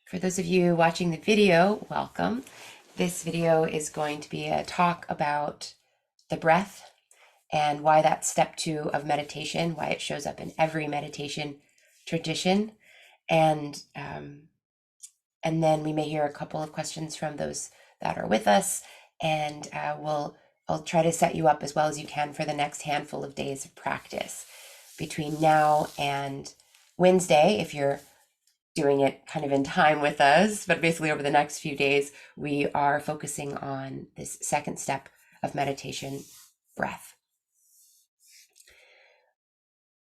For those of you watching the video, welcome. This video is going to be a talk about the breath and why that's step 2 of meditation, why it shows up in every meditation tradition. And then we may hear a couple of questions from those that are with us, and I'll try to set you up as well as you can for the next handful of days of practice between now and Wednesday, if you're doing it kind of in time with us. But basically over the next few days, we are focusing on this second step of meditation, breath.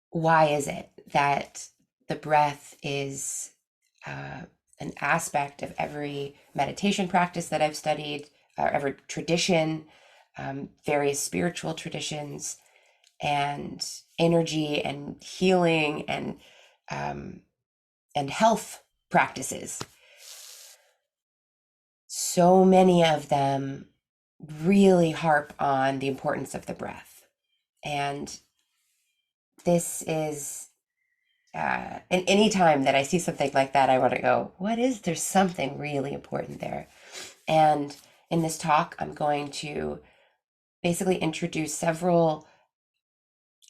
Why is it that the breath is an aspect of every meditation practice that I've studied, every tradition, various spiritual traditions, and energy and healing and health practices? So many of them really harp on the importance of the breath. And this is, and any time that I see something like that, I want to go, there's something really important there. And in this talk, I'm going to basically introduce several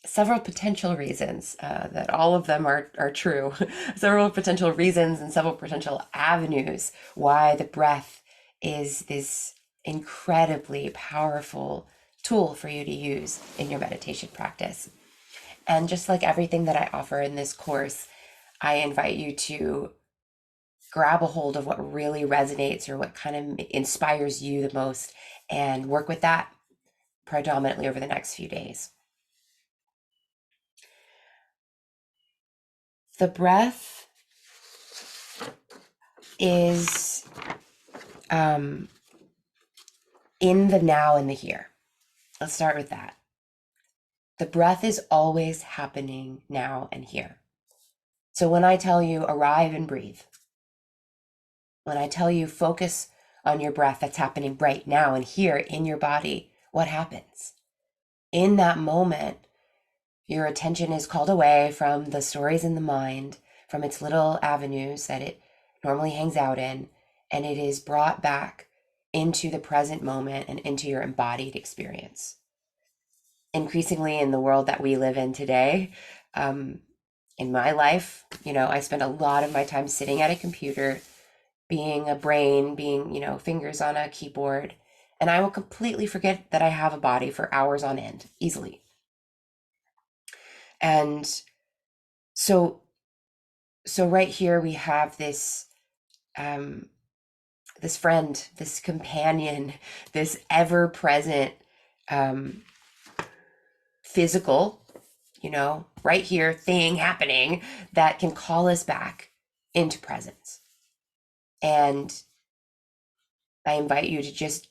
potential reasons that all of them are true, several potential reasons and several potential avenues why the breath is this incredibly powerful tool for you to use in your meditation practice. And just like everything that I offer in this course, I invite you to grab a hold of what really resonates or what kind of inspires you the most and work with that predominantly over the next few days. The breath is in the now and the here. Let's start with that. The breath is always happening now and here. So when I tell you arrive and breathe, when I tell you focus on your breath that's happening right now and here in your body, what happens? In that moment, your attention is called away from the stories in the mind, from its little avenues that it normally hangs out in, and it is brought back into the present moment and into your embodied experience. Increasingly in the world that we live in today, in my life, I spend a lot of my time sitting at a computer, being a brain, being, fingers on a keyboard, and I will completely forget that I have a body for hours on end, easily. And so right here we have this this friend, this companion, this ever-present physical, right here thing happening that can call us back into presence. And I invite you to just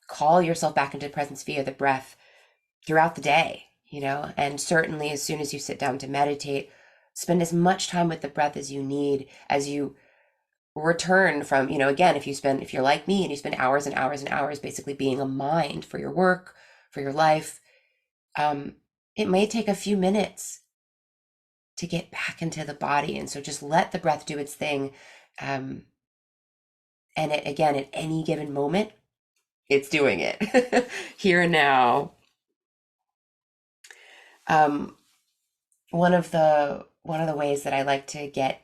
call yourself back into presence via the breath throughout the day, and certainly as soon as you sit down to meditate, spend as much time with the breath as you need as you return from, again, if you're like me and you spend hours and hours and hours basically being a mind for your work, for your life, it may take a few minutes to get back into the body. And so just let the breath do its thing. And again, at any given moment, it's doing it here and now. One of the ways that I like to get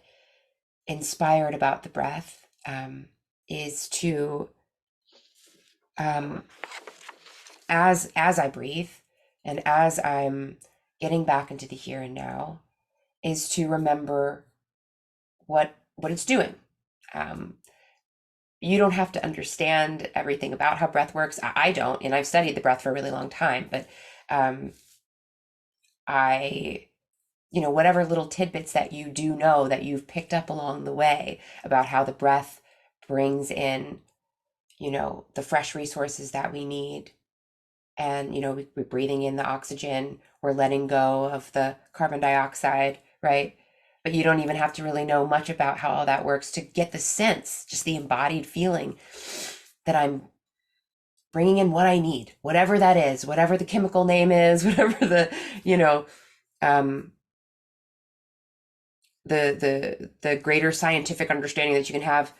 inspired about the breath is to as I breathe and as I'm getting back into the here and now, is to remember what it's doing. You don't have to understand everything about how breath works. I don't, and I've studied the breath for a really long time, but whatever little tidbits that you do know that you've picked up along the way about how the breath brings in, the fresh resources that we need. And, we're breathing in the oxygen, we're letting go of the carbon dioxide, right? But you don't even have to really know much about how all that works to get the sense, just the embodied feeling that I'm bringing in what I need, whatever that is, whatever the chemical name is, whatever the, the greater scientific understanding that you can have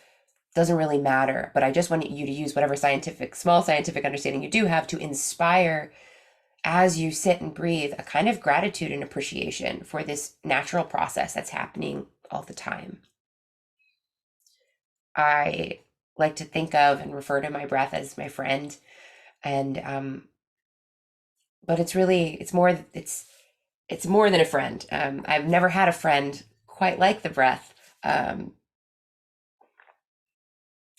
doesn't really matter. But I just want you to use whatever small scientific understanding you do have to inspire, as you sit and breathe, a kind of gratitude and appreciation for this natural process that's happening all the time. I like to think of and refer to my breath as my friend, and but it's more than a friend. I've never had a friend quite like the breath.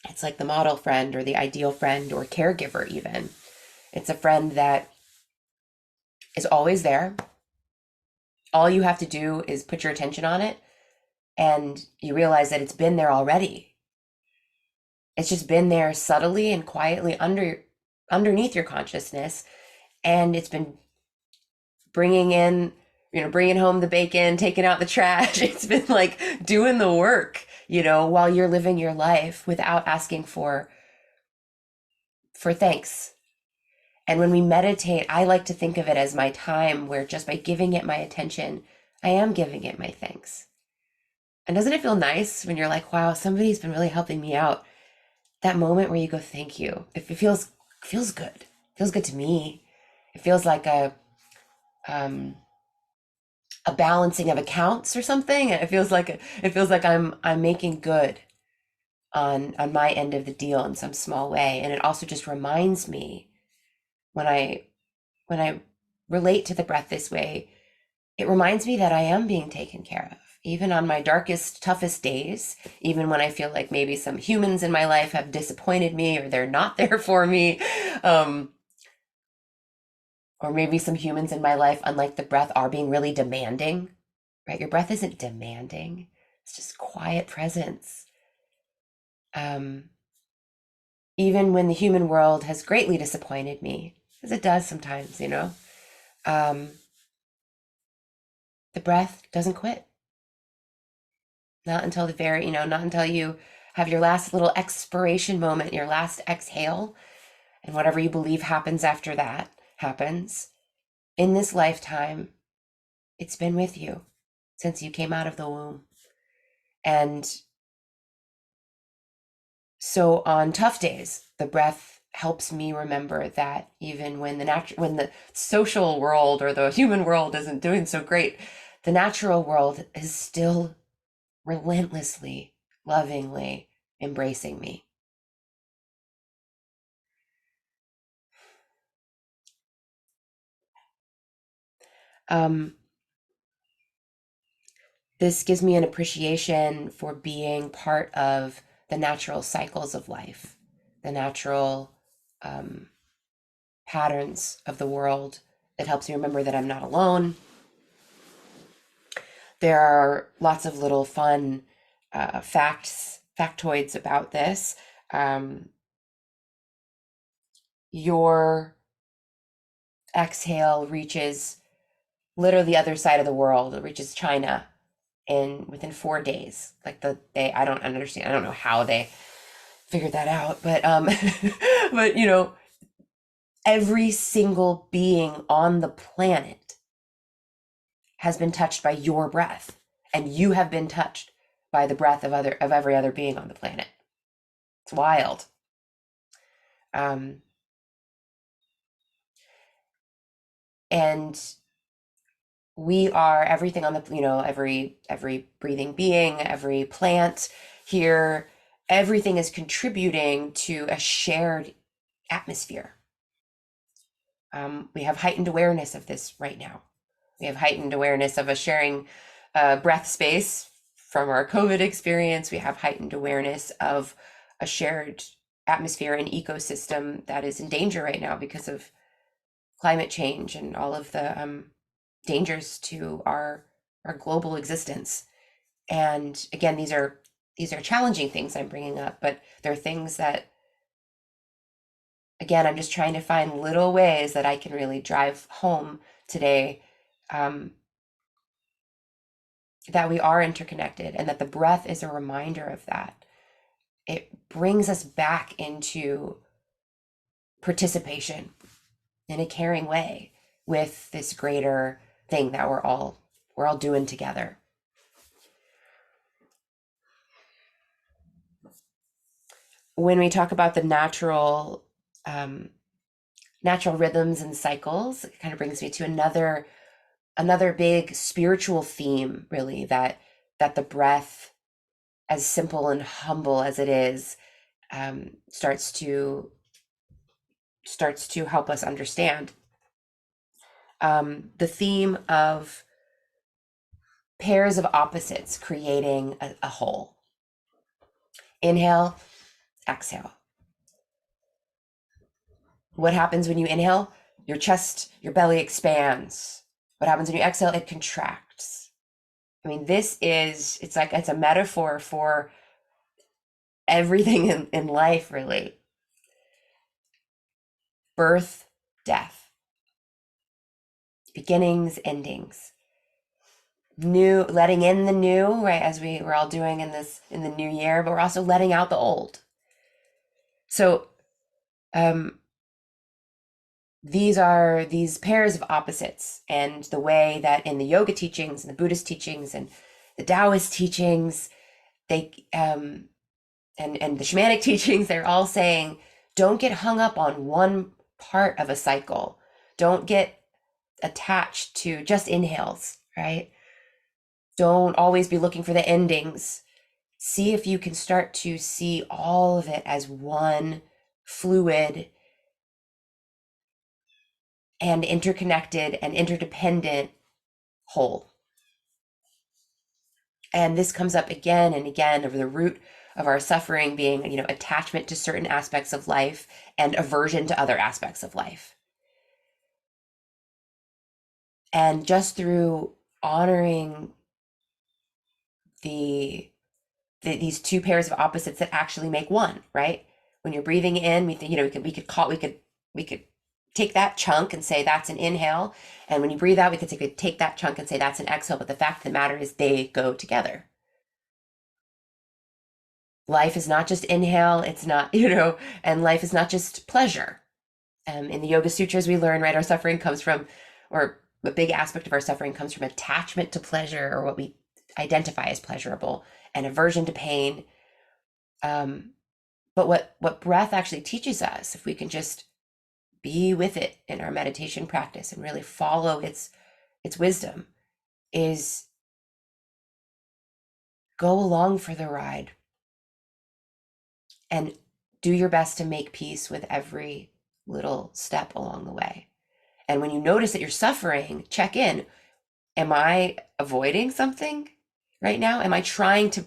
It's like the model friend or the ideal friend or caregiver, even. It's a friend that is always there. All you have to do is put your attention on it, and you realize that it's been there already. It's just been there subtly and quietly underneath your consciousness, and it's been bringing in, bringing home the bacon, taking out the trash. It's been like doing the work, while you're living your life without asking for thanks. And when we meditate, I like to think of it as my time where just by giving it my attention, I am giving it my thanks. And doesn't it feel nice when you're like, wow, somebody's been really helping me out? That moment where you go, thank you. It feels good. It feels good to me. It feels like a balancing of accounts or something. It feels like I'm making good on my end of the deal in some small way. And it also just reminds me, when I relate to the breath this way, it reminds me that I am being taken care of, even on my darkest, toughest days, even when I feel like maybe some humans in my life have disappointed me or they're not there for me. Or maybe some humans in my life, unlike the breath, are being really demanding, right? Your breath isn't demanding. It's just quiet presence. Um, Even when the human world has greatly disappointed me, as it does sometimes, um, the breath doesn't quit. Not until not until you have your last little expiration moment, your last exhale, and whatever you believe happens after that happens. In this lifetime, it's been with you since you came out of the womb. And so on tough days, the breath helps me remember that even when the social world or the human world isn't doing so great, the natural world is still relentlessly, lovingly embracing me. Um, this gives me an appreciation for being part of the natural cycles of life, the natural um, patterns of the world. It helps me remember that I'm not alone. There are lots of little fun factoids about this. Um, your exhale reaches literally the other side of the world. It reaches China within 4 days. Like I don't understand. I don't know how they figured that out, but but every single being on the planet has been touched by your breath, and you have been touched by the breath of every other being on the planet. It's wild. Um, and we are everything on the, every breathing being, every plant here, everything is contributing to a shared atmosphere. We have heightened awareness of this right now. We have heightened awareness of a sharing breath space from our COVID experience. We have heightened awareness of a shared atmosphere and ecosystem that is in danger right now because of climate change and all of the dangers to our global existence. And again, these are challenging things I'm bringing up, but they're things that, again, I'm just trying to find little ways that I can really drive home today, um, that we are interconnected and that the breath is a reminder of that. It brings us back into participation in a caring way with this greater thing that we're all doing together. when we talk about the natural rhythms and cycles, it kind of brings me to another big spiritual theme, really, that the breath, as simple and humble as it is, starts to help us understand the theme of pairs of opposites creating a whole. Inhale, exhale. What happens when you inhale? Your chest, your belly expands. What happens when you exhale? It contracts. I mean, it's a metaphor for everything in life, really. Birth, death, beginnings, endings. New, letting in the new, right, as we're all doing in the new year, but we're also letting out the old. So these are these pairs of opposites, and the way that in the yoga teachings and the Buddhist teachings and the Taoist teachings, they and the shamanic teachings, they're all saying, don't get hung up on one part of a cycle. Don't get attached to just inhales, right? Don't always be looking for the endings. See if you can start to see all of it as one fluid and interconnected and interdependent whole. And this comes up again and again over the root of our suffering being, attachment to certain aspects of life and aversion to other aspects of life. And just through honoring these two pairs of opposites that actually make one, right? When you're breathing in, we think, we could take that chunk and say that's an inhale. And when you breathe out, we could take that chunk and say that's an exhale. But the fact of the matter is they go together. Life is not just inhale. It's not, and life is not just pleasure. In the Yoga Sutras, we learn, right, our suffering comes from, or a big aspect of our suffering comes from attachment to pleasure, or what we identify as pleasurable, and aversion to pain. But what breath actually teaches us, if we can just be with it in our meditation practice and really follow its wisdom, is go along for the ride and do your best to make peace with every little step along the way. And when you notice that you're suffering, check in. Am I avoiding something right now? Am I trying to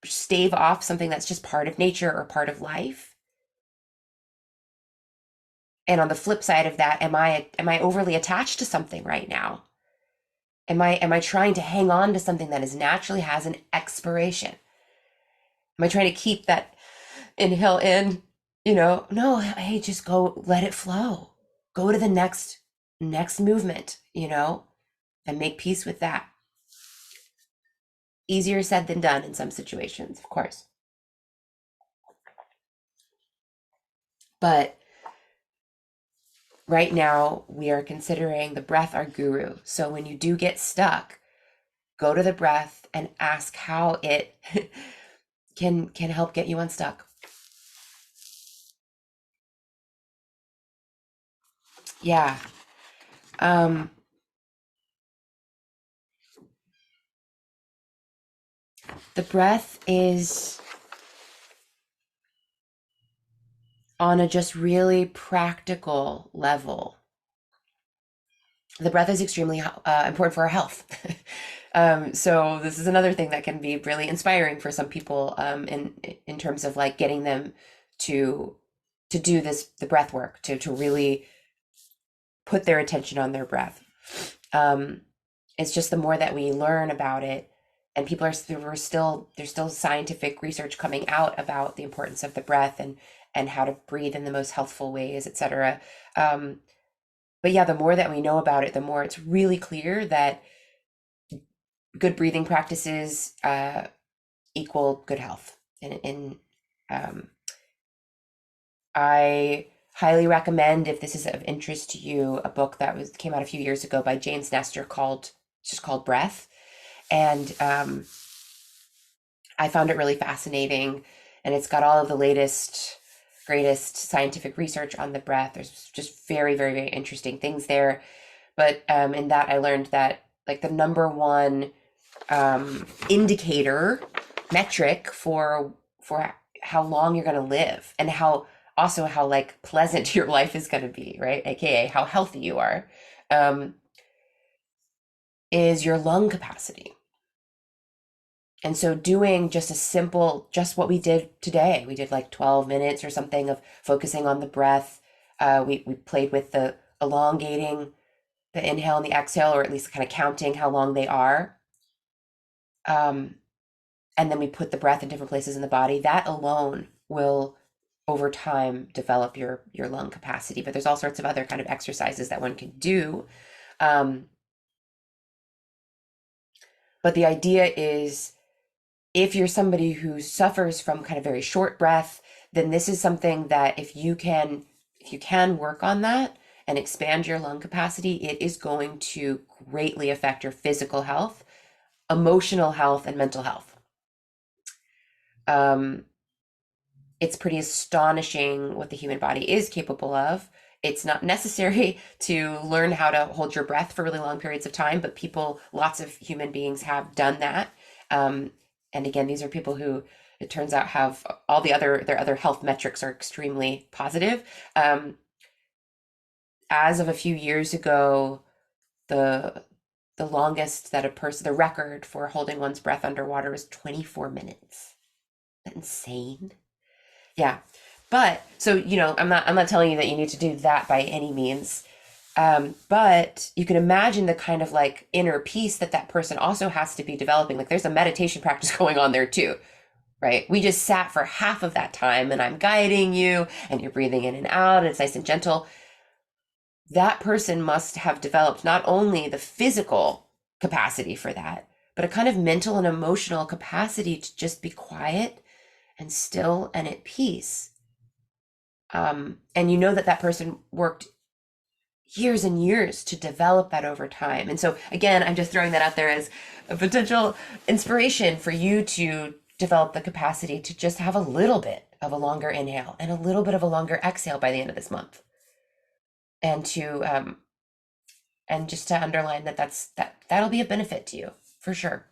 stave off something that's just part of nature or part of life? And on the flip side of that, am I overly attached to something right now? Am I trying to hang on to something that naturally has an expiration? Am I trying to keep that inhale in? No, hey, just go, let it flow. Go to the next movement, and make peace with that. Easier said than done in some situations, of course. But right now, we are considering the breath our guru. So when you do get stuck, go to the breath and ask how it can help get you unstuck. Yeah. The breath is on a just really practical level. The breath is extremely important for our health. So this is another thing that can be really inspiring for some people, in terms of like getting them to do the breath work, to really put their attention on their breath. It's just the more that we learn about it, and there's still scientific research coming out about the importance of the breath and how to breathe in the most healthful ways, etc. But yeah, the more that we know about it, the more it's really clear that good breathing practices equal good health. And I highly recommend, if this is of interest to you, a book that came out a few years ago by James Nestor called Breath. And I found it really fascinating. and it's got all of the latest, greatest scientific research on the breath. There's just very, very, very interesting things there. But in that, I learned that like the number one indicator metric for how long you're going to live, and how also how like pleasant your life is going to be, right? AKA how healthy you are, um, is your lung capacity. And so doing just a simple, just what we did today, we did like 12 minutes or something of focusing on the breath. We played with the elongating the inhale and the exhale, or at least kind of counting how long they are. And then we put the breath in different places in the body. That alone will, over time, develop your lung capacity. But there's all sorts of other kind of exercises that one can do. But the idea is, if you're somebody who suffers from kind of very short breath, then this is something that if you can work on that and expand your lung capacity, it is going to greatly affect your physical health, emotional health, and mental health. It's pretty astonishing what the human body is capable of. It's not necessary to learn how to hold your breath for really long periods of time, but lots of human beings have done that. And again, these are people who, it turns out, have all their other health metrics are extremely positive. As of a few years ago, the longest that the record for holding one's breath underwater is 24 minutes. Isn't that insane? Yeah. But so, I'm not telling you that you need to do that by any means. But you can imagine the kind of like inner peace that person also has to be developing. Like there's a meditation practice going on there too, right? We just sat for half of that time and I'm guiding you and you're breathing in and out and it's nice and gentle. That person must have developed not only the physical capacity for that, but a kind of mental and emotional capacity to just be quiet and still and at peace. And that person worked years and years to develop that over time. And so again, I'm just throwing that out there as a potential inspiration for you to develop the capacity to just have a little bit of a longer inhale and a little bit of a longer exhale by the end of this month. And just to underline that'll be a benefit to you for sure.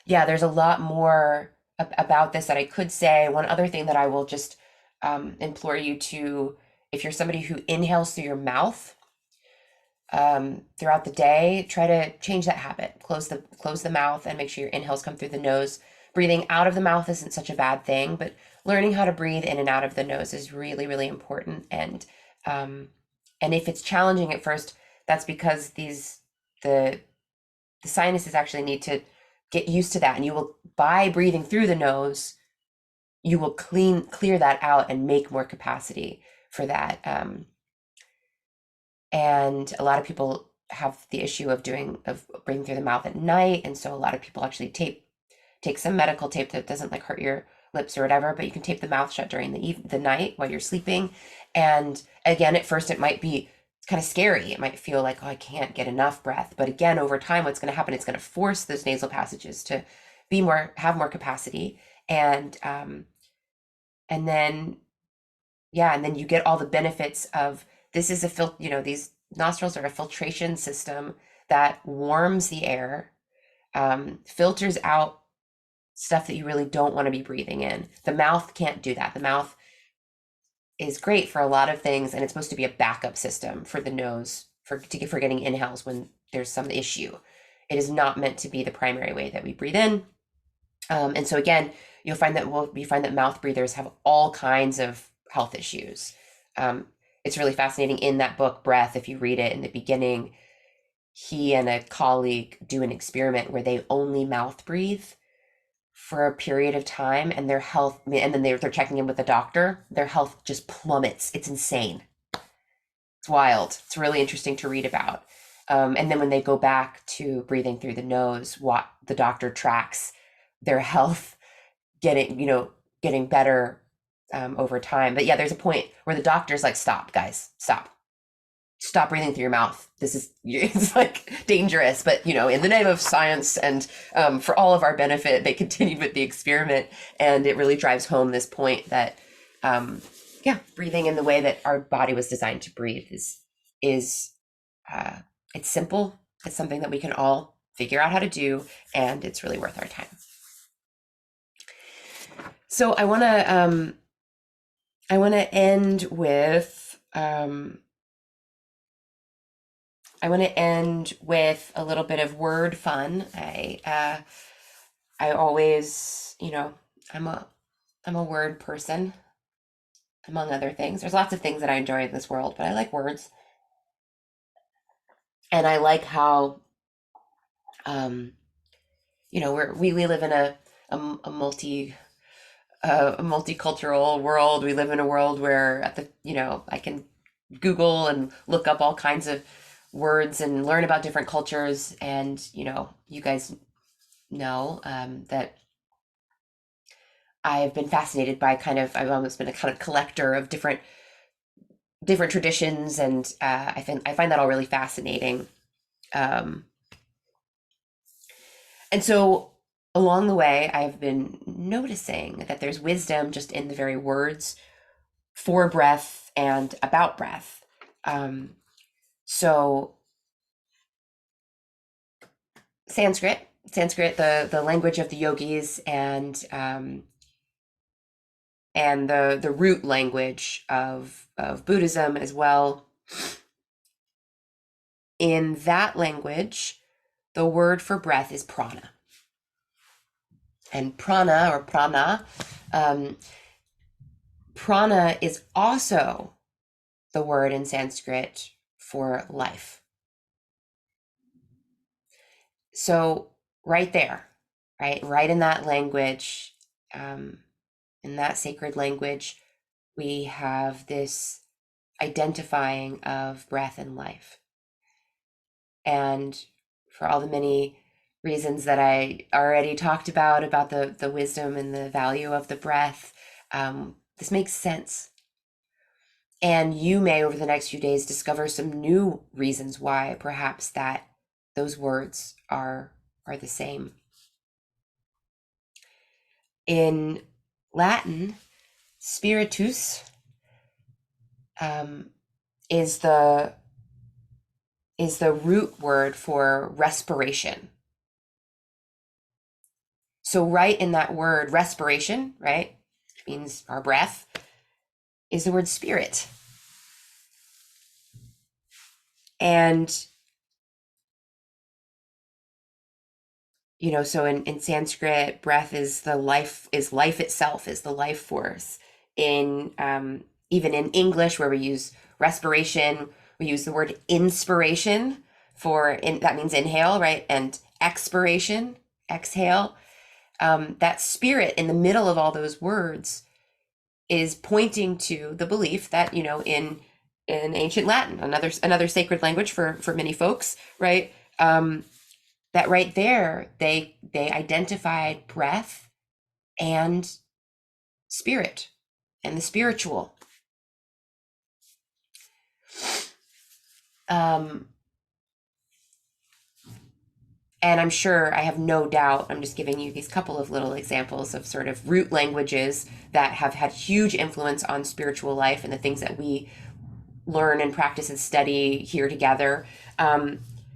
Yeah, there's a lot more about this that I could say. One other thing that I will just implore you to, if you're somebody who inhales through your mouth throughout the day, try to change that habit. Close the mouth and make sure your inhales come through the nose. Breathing out of the mouth isn't such a bad thing, but learning how to breathe in and out of the nose is really, really important. And if it's challenging at first, that's because the sinuses actually need to get used to that. And you will, by breathing through the nose, you will clear that out and make more capacity for that. And a lot of people have the issue of breathing through the mouth at night. And so a lot of people actually take some medical tape that doesn't like hurt your lips or whatever, but you can tape the mouth shut during the night while you're sleeping. And again, at first it might be kind of scary. It might feel like, oh, I can't get enough breath. But again, over time, what's going to happen, it's going to force those nasal passages to have more capacity. And then you get all the benefits of, this is these nostrils are a filtration system that warms the air, filters out stuff that you really don't want to be breathing in. The mouth can't do that. The mouth is great for a lot of things, and it's supposed to be a backup system for the nose for getting inhales when there's some issue. It is not meant to be the primary way that we breathe in. And so again, you'll find that mouth breathers have all kinds of health issues. It's really fascinating in that book, Breath, if you read it in the beginning, he and a colleague do an experiment where they only mouth breathe for a period of time, and their health, and then they're checking in with the doctor, their health just plummets. It's insane. It's wild. It's really interesting to read about. And then when they go back to breathing through the nose, what the doctor tracks their health getting better over time. But yeah, there's a point where the doctor's like, stop, guys, stop. stop breathing through your mouth. This is, it's like dangerous, but in the name of science and for all of our benefit, they continued with the experiment. And it really drives home this point that, breathing in the way that our body was designed to breathe is uh, it's simple. It's something that we can all figure out how to do, and it's really worth our time. So I want to end with a little bit of word fun. I always, I'm a word person, among other things. There's lots of things that I enjoy in this world, but I like words. And I like how, we live in a multicultural world. We live in a world where I can Google and look up all kinds of words and learn about different cultures. And, you guys know that I've been fascinated by I've almost been a kind of collector of different traditions. And I find that all really fascinating. And so along the way, I've been noticing that there's wisdom just in the very words for breath and about breath. So Sanskrit, the language of the yogis, and the root language of Buddhism as well. In that language, the word for breath is prana. And prana is also the word in Sanskrit for life. So right there, right in that language, in that sacred language, we have this identifying of breath and life. And for all the many reasons that I already talked about the wisdom and the value of the breath, this makes sense. And you may, over the next few days, discover some new reasons why perhaps that those words are the same. In Latin, spiritus is the root word for respiration. So right in that word, respiration, right, which means our breath, is the word spirit. And, so in Sanskrit, breath is life itself, is the life force. In even in English, where we use respiration, we use the word inspiration that means inhale, right? And expiration, exhale. That spirit in the middle of all those words is pointing to the belief that, in ancient Latin, another sacred language for many folks, right? That right there, they identified breath and spirit and the spiritual. And I'm sure, I have no doubt, I'm just giving you these couple of little examples of sort of root languages that have had huge influence on spiritual life and the things that we learn and practice and study here together.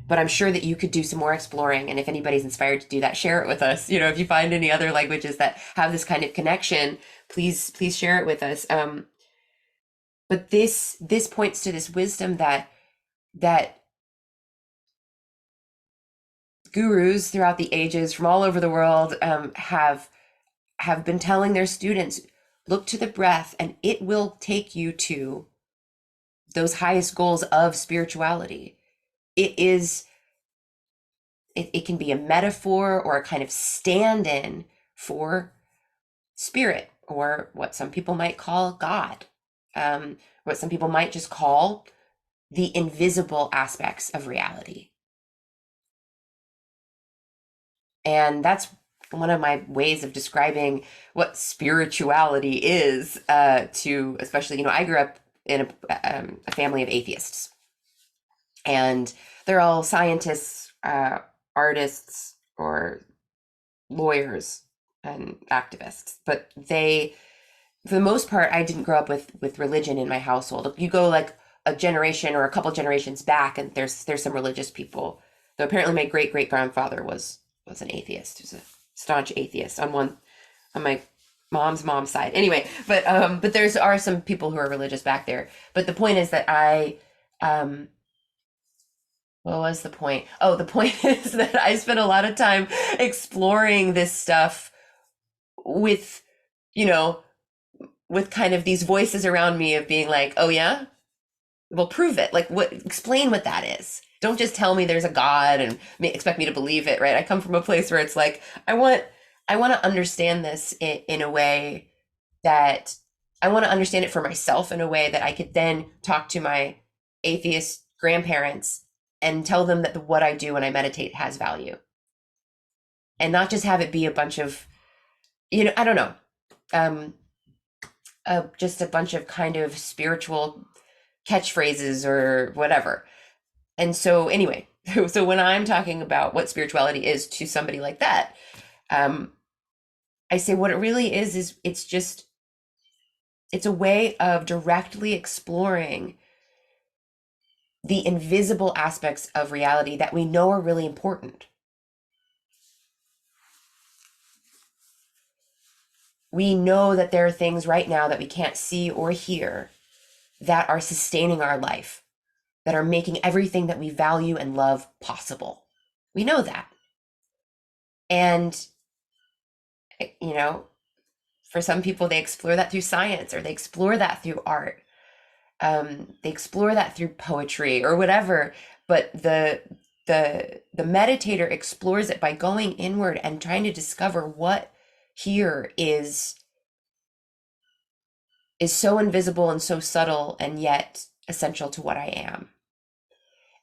But I'm sure that you could do some more exploring. And if anybody's inspired to do that, share it with us. If you find any other languages that have this kind of connection, please share it with us. But this points to this wisdom that gurus throughout the ages from all over the world have been telling their students, look to the breath and it will take you to those highest goals of spirituality. It can be a metaphor or a kind of stand-in for spirit, or what some people might call God, what some people might just call the invisible aspects of reality. And that's one of my ways of describing what spirituality is, to especially, I grew up in a family of atheists. and they're all scientists, artists, or lawyers and activists. But they, for the most part, I didn't grow up with religion in my household. You go like a generation or a couple generations back, and there's some religious people. Though apparently my great great grandfather was an atheist. He was a staunch atheist on my mom's side. Anyway, but there's are some people who are religious back there. But the point is that I what was the point? Oh, the point is that I spent a lot of time exploring this stuff with, you know, with kind of these voices around me of being like, oh yeah, well, prove it. Like, what? Explain what that is. Don't just tell me there's a God and expect me to believe it, right? I come from a place where it's like I want to understand this in a way that I want to understand it for myself in a way that I could then talk to my atheist grandparents and tell them that what I do when I meditate has value, and not just have it be a bunch of, I don't know, just a bunch of kind of spiritual catchphrases or whatever. And so anyway, so when I'm talking about what spirituality is to somebody like that, I say what it really is it's a way of directly exploring the invisible aspects of reality that we know are really important. We know that there are things right now that we can't see or hear that are sustaining our life, that are making everything that we value and love possible. We know that. And, for some people, they explore that through science, or they explore that through art. They explore that through poetry or whatever. But the meditator explores it by going inward and trying to discover what here is so invisible and so subtle and yet essential to what I am.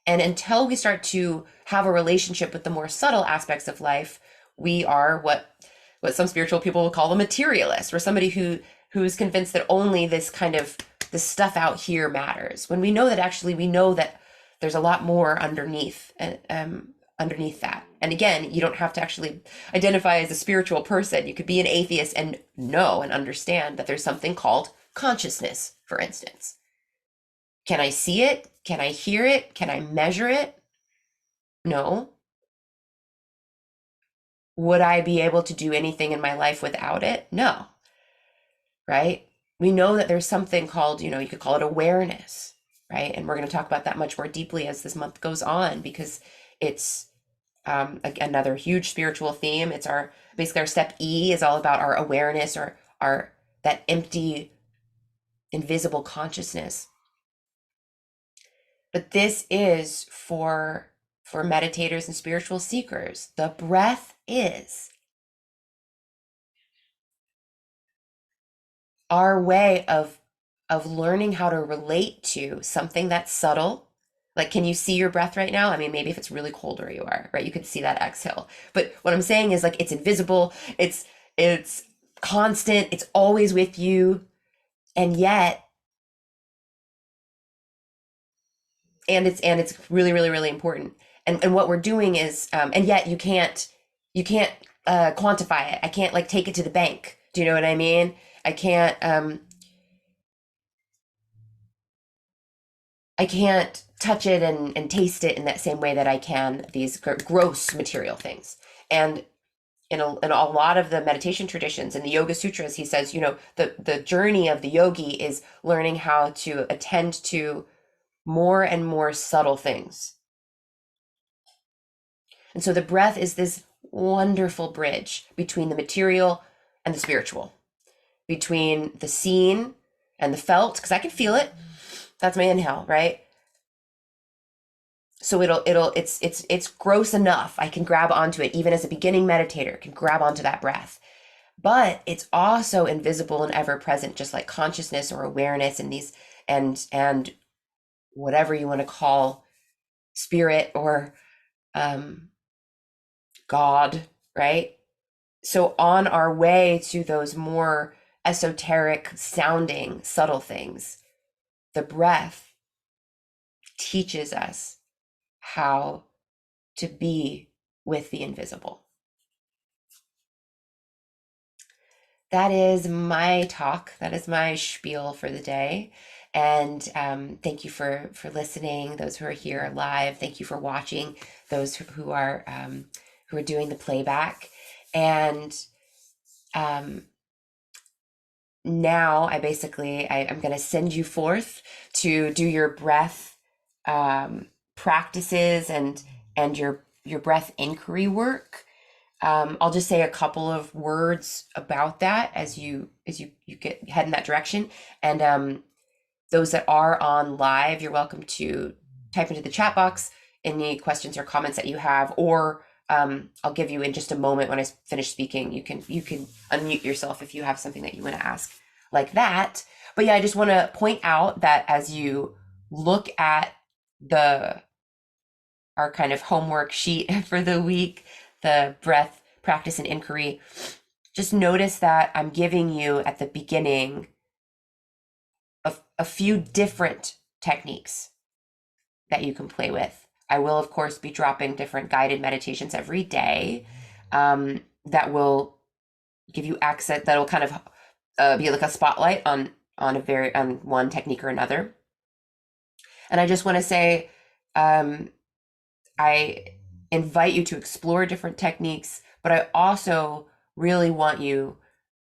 And until we start to have a relationship with the more subtle aspects of life, we are what some spiritual people will call a materialist, or somebody who's convinced that only this kind of this stuff out here matters. When we know that there's a lot more underneath that. And again, you don't have to actually identify as a spiritual person. You could be an atheist and know and understand that there's something called consciousness, for instance. Can I see it? Can I hear it? Can I measure it? No. Would I be able to do anything in my life without it? No. Right? We know that there's something called, you could call it awareness, right? And we're going to talk about that much more deeply as this month goes on, because it's another huge spiritual theme. It's basically our step E is all about our awareness, or that empty, invisible consciousness. But this is for meditators and spiritual seekers. The breath is our way of learning how to relate to something that's subtle. Like, can you see your breath right now? I mean, maybe if it's really cold where you are, right? You could see that exhale. But what I'm saying is, like, it's invisible. It's constant. It's always with you. And yet, and it's really, really, really important. And what we're doing is, and yet you can't quantify it. I can't like take it to the bank. Do you know what I mean? I can't touch it and taste it in that same way that I can these gross material things. And in a lot of the meditation traditions, in the Yoga Sutras, he says, the journey of the yogi is learning how to attend to more and more subtle things. And so the breath is this wonderful bridge between the material and the spiritual, between the seen and the felt, because I can feel it. That's my inhale, right? So it's gross enough. I can grab onto it, even as a beginning meditator, can grab onto that breath. But it's also invisible and ever present, just like consciousness or awareness, and these and whatever you want to call spirit or God, right? So on our way to those more esoteric sounding subtle things, the breath teaches us how to be with the invisible. That is my talk. That is my spiel for the day. And thank you for listening. Those who are here live, thank you for watching. Those who are doing the playback. And now I'm going to send you forth to do your breath practices and your breath inquiry work. I'll just say a couple of words about that as you get head in that direction. And those that are on live, you're welcome to type into the chat box any questions or comments that you have, or I'll give you in just a moment when I finish speaking. You can unmute yourself if you have something that you want to ask like that. But yeah, I just want to point out that as you look at our kind of homework sheet for the week, the breath practice and inquiry, just notice that I'm giving you at the beginning a few different techniques that you can play with. I will, of course, be dropping different guided meditations every day that will give you access, that will kind of be like a spotlight on one technique or another. And I just want to say, I invite you to explore different techniques, but I also really want you,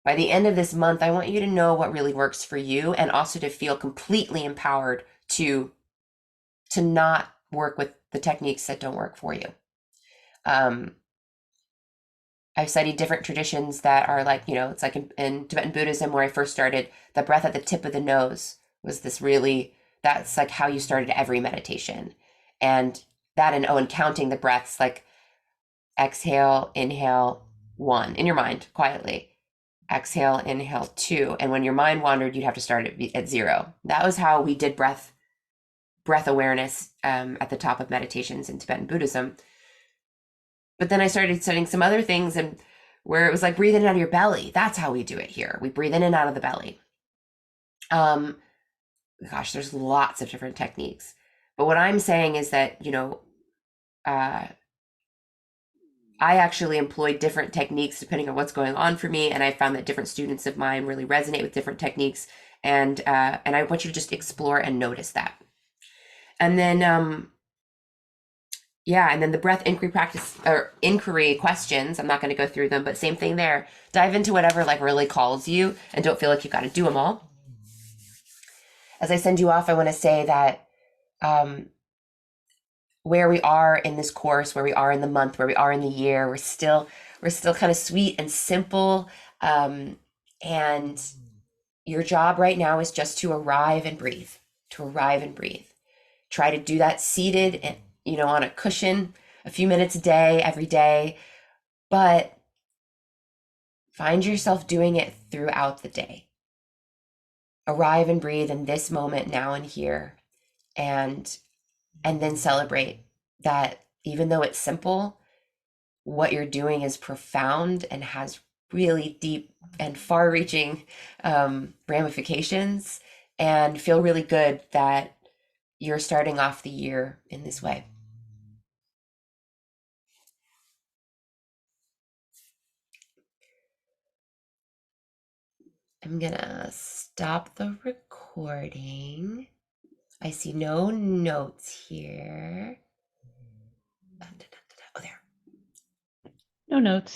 by the end of this month, I want you to know what really works for you, and also to feel completely empowered to not work with the techniques that don't work for you. I've studied different traditions that are like, it's like in Tibetan Buddhism, where I first started, the breath at the tip of the nose was that's like how you started every meditation. And that, and counting the breaths, like exhale, inhale, 1 in your mind quietly, exhale, inhale, 2. And when your mind wandered, you'd have to start at 0. That was how we did breath awareness at the top of meditations in Tibetan Buddhism. But then I started studying some other things, and where it was like breathe in and out of your belly. That's how we do it here. We breathe in and out of the belly. Gosh, there's lots of different techniques. But what I'm saying is that, I actually employ different techniques depending on what's going on for me. And I found that different students of mine really resonate with different techniques. And I want you to just explore and notice that. And then, and then the breath inquiry practice or inquiry questions, I'm not going to go through them, but same thing there. Dive into whatever like really calls you, and don't feel like you've got to do them all. As I send you off, I want to say that where we are in this course, where we are in the month, where we are in the year, we're still kind of sweet and simple. And your job right now is just to arrive and breathe, Try to do that seated and, on a cushion a few minutes a day, every day, but find yourself doing it throughout the day. Arrive and breathe in this moment, now and here, and then celebrate that even though it's simple, what you're doing is profound and has really deep and far-reaching ramifications, and feel really good that you're starting off the year in this way. I'm gonna stop the recording. I see no notes here. Oh, there. No notes.